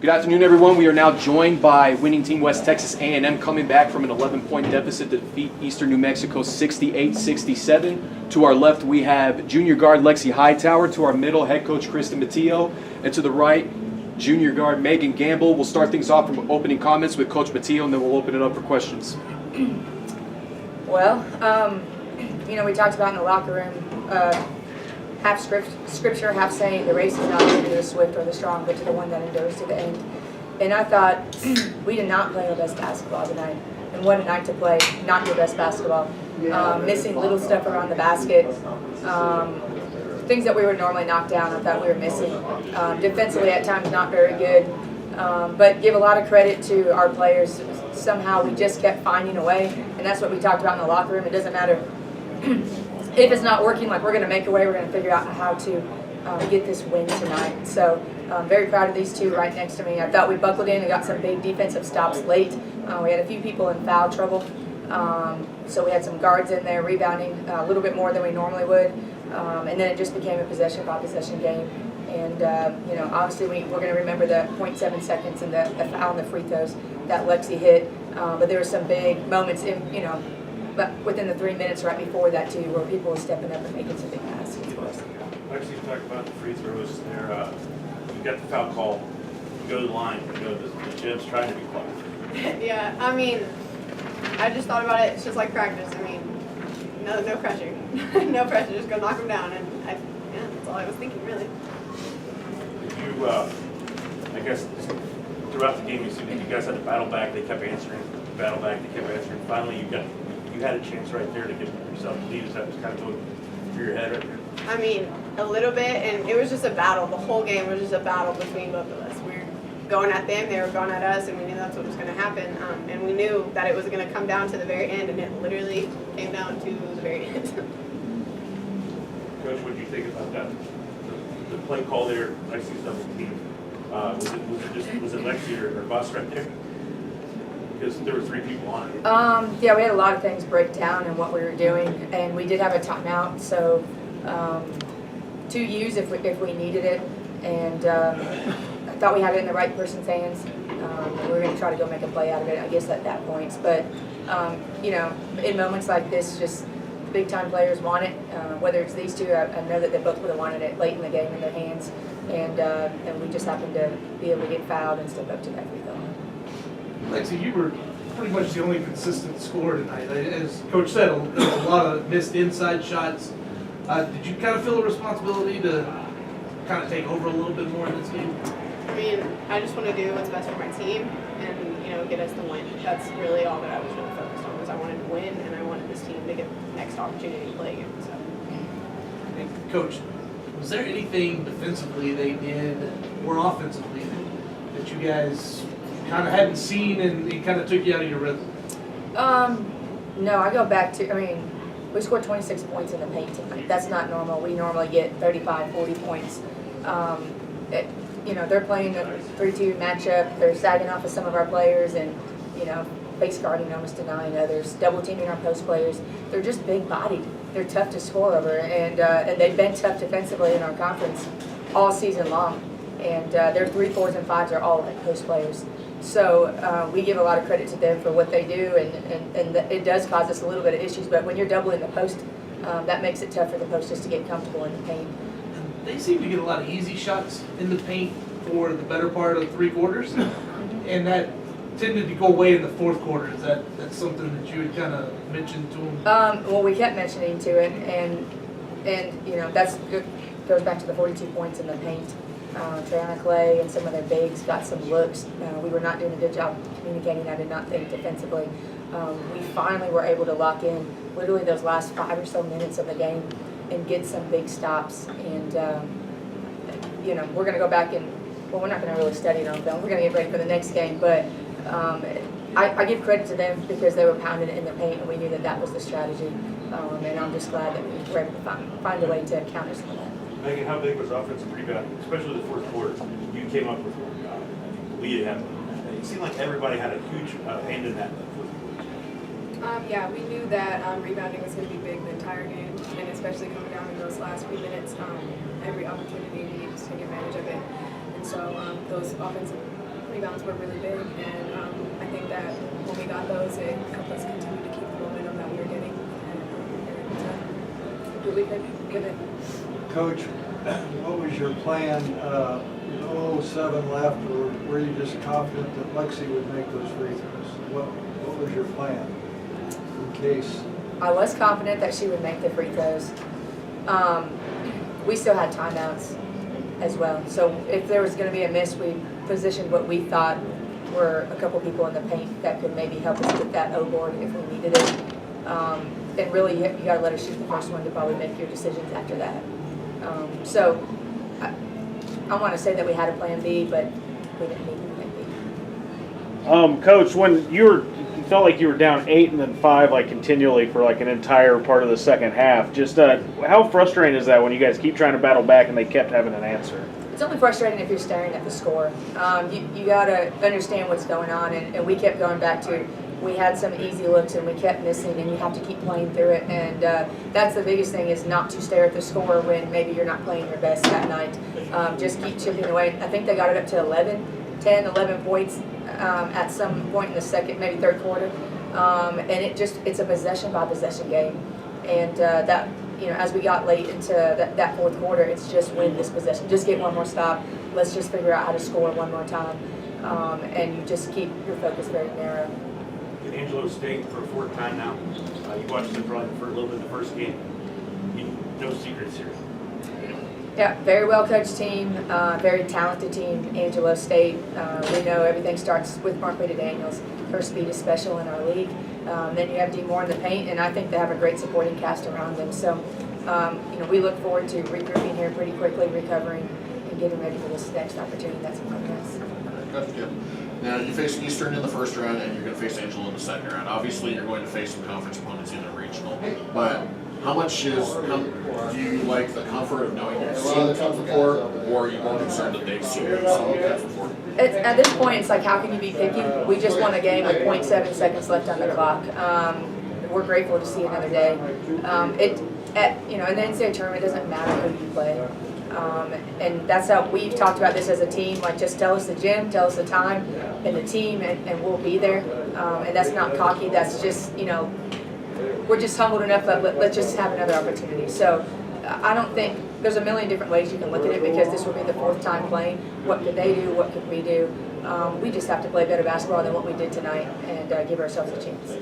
Good afternoon, everyone. We are now joined by winning team West Texas A&M coming back from an 11-point deficit to defeat Eastern New Mexico 68-67. To our left, we have junior guard Lexi Hightower. To our middle, head coach Kristen Matillo. And to the right, junior guard Megan Gamble. We'll start things off from opening comments with Coach Matillo, and then we'll open it up for questions. Well, we talked about in the locker room, half scripture, half saying the race is not given to the swift or the strong, but to the one that endures to the end. And I thought we did not play our best basketball tonight. And what a night to play, not your best basketball. Missing little stuff around the basket. Things that we would normally knock down, I thought we were missing. Defensively at times not very good. But give a lot of credit to our players. Somehow we just kept finding a way. And that's what we talked about in the locker room. It doesn't matter if it's not working, like we're going to make a way, we're going to figure out how to get this win tonight. So I'm very proud of these two right next to me. I thought we buckled in and got some big defensive stops late. We had a few people in foul trouble. So we had some guards in there rebounding a little bit more than we normally would. And then it just became a possession-by-possession game. And, obviously we're going to remember the 0.7 seconds and the foul and the free throws that Lexi hit. But there were some big moments but within the 3 minutes right before that too, where people were stepping up and making some big passes for us. Actually, you talked about the free throws there. You got the foul call. You go to the line. The gym's trying to be quiet. Yeah, I just thought about it. It's just like practice. No pressure. No pressure. Just go knock them down. And that's all I was thinking, really. You, I guess, throughout the game, you guys had to battle back. They kept answering. Battle back. They kept answering. Finally, you had a chance right there to give yourself the lead. Is that was kind of going through your head right there? A little bit, and it was just a battle. The whole game was just a battle between both of us. We were going at them, they were going at us, and we knew that's what was going to happen. And we knew that it was going to come down to the very end, and it literally came down to the very end. Coach, what did you think about that? The play call there, Lexi's double team. Was it Lexi or Bus right there? Because there were 3 people on it. We had a lot of things break down in what we were doing, and we did have a timeout, so to use if we needed it. And I thought we had it in the right person's hands. We were going to try to go make a play out of it, I guess, at that point. But in moments like this, just big time players want it. Whether it's these two, I know that they both would have wanted it late in the game in their hands, and we just happened to be able to get fouled and step up to that free throw. Lexi, you were pretty much the only consistent scorer tonight. As Coach said, a lot of missed inside shots. Did you kind of feel a responsibility to kind of take over a little bit more in this game? I just want to do what's best for my team and, get us the win. That's really all that I was really focused on, was I wanted to win and I wanted this team to get the next opportunity to play again. So. And Coach, was there anything defensively they did or offensively that you guys kind of hadn't seen and it kind of took you out of your rhythm? No, I go back to, we scored 26 points in the paint tonight. That's not normal. We normally get 35, 40 points. They're playing a 3-2 matchup. They're sagging off of some of our players and, face guarding almost denying others, double teaming our post players. They're just big bodied. They're tough to score over, and they've been tough defensively in our conference all season long. And their 3, 4s, and 5s are all like post players. So we give a lot of credit to them for what they do, and it does cause us a little bit of issues. But when you're doubling the post, that makes it tough for the post just to get comfortable in the paint. They seem to get a lot of easy shots in the paint for the better part of 3 quarters, and that tended to go away in the 4th quarter. Is that's something that you had kind of mentioned to them? Well, we kept mentioning to it, and that's good. Goes back to the 42 points in the paint. Triana Clay and some of their bigs got some looks. We were not doing a good job communicating, I did not think, defensively. We finally were able to lock in literally those last 5 or so minutes of the game and get some big stops. And, we're going to go back and, we're not going to really study it on film. We're going to get ready for the next game. But I give credit to them because they were pounding it in the paint, and we knew that was the strategy. And I'm just glad that we were able to find a way to counter some of that. Megan, how big was offensive rebound, especially the 4th quarter? You came up with the lead. It seemed like everybody had a huge hand in that. We knew that rebounding was going to be big the entire game, and especially coming down in those last few minutes, every opportunity we needed to take advantage of it. And so those offensive rebounds were really big, and I think that when we got those, it helped us continue to keep the momentum that we were getting, and do we with it. Coach, what was your plan, with 0-7 left, or were you just confident that Lexi would make those free throws? What was your plan in case? I was confident that she would make the free throws. We still had timeouts as well. So if there was going to be a miss, we positioned what we thought were a couple people in the paint that could maybe help us get that O-board if we needed it. And really, you got to let her shoot the first one to probably make your decisions after that. So I want to say that we had a plan B, but we didn't need a plan B. Coach, when you felt like you were down 8 and then 5 like continually for like an entire part of the second half. Just how frustrating is that when you guys keep trying to battle back and they kept having an answer? It's only frustrating if you're staring at the score. You got to understand what's going on, and we kept going back to, we had some easy looks and we kept missing, and you have to keep playing through it. And that's the biggest thing, is not to stare at the score when maybe you're not playing your best that night. Just keep chipping away. I think they got it up to 11 points at some point in the second, maybe third quarter. And it's a possession by possession game. And that, as we got late into that fourth quarter, it's just win this possession. Just get one more stop. Let's just figure out how to score one more time. And you just keep your focus very narrow. Angelo State for a fourth time now. You watched them probably for a little bit in the first game. No secrets here. Yeah, very well coached team, very talented team, Angelo State. We know everything starts with Marquita Daniels. Her speed is special in our league. Then you have D Moore in the paint, and I think they have a great supporting cast around them. So, we look forward to regrouping here pretty quickly, recovering, and getting ready for this next opportunity that's in front of us. Coach Jim, now you face Eastern in the first round, and you're going to face Angelo in the second round. Obviously, you're going to face some conference opponents in the regional, but how do you like the comfort of knowing you've seen the teams before, or are you more concerned that they've seen the teams before? At this point, it's like, how can you be picky? We just won a game with 0.7 seconds left on the clock. We're grateful to see another day. In the NCAA tournament, it doesn't matter who you play. And that's how we've talked about this as a team. Like, just tell us the gym, tell us the time, and the team, and we'll be there. And that's not cocky. That's just, we're just humbled enough that let's just have another opportunity. So I don't think there's a million different ways you can look at it, because this will be the fourth time playing. What could they do? What could we do? We just have to play better basketball than what we did tonight, and give ourselves a chance.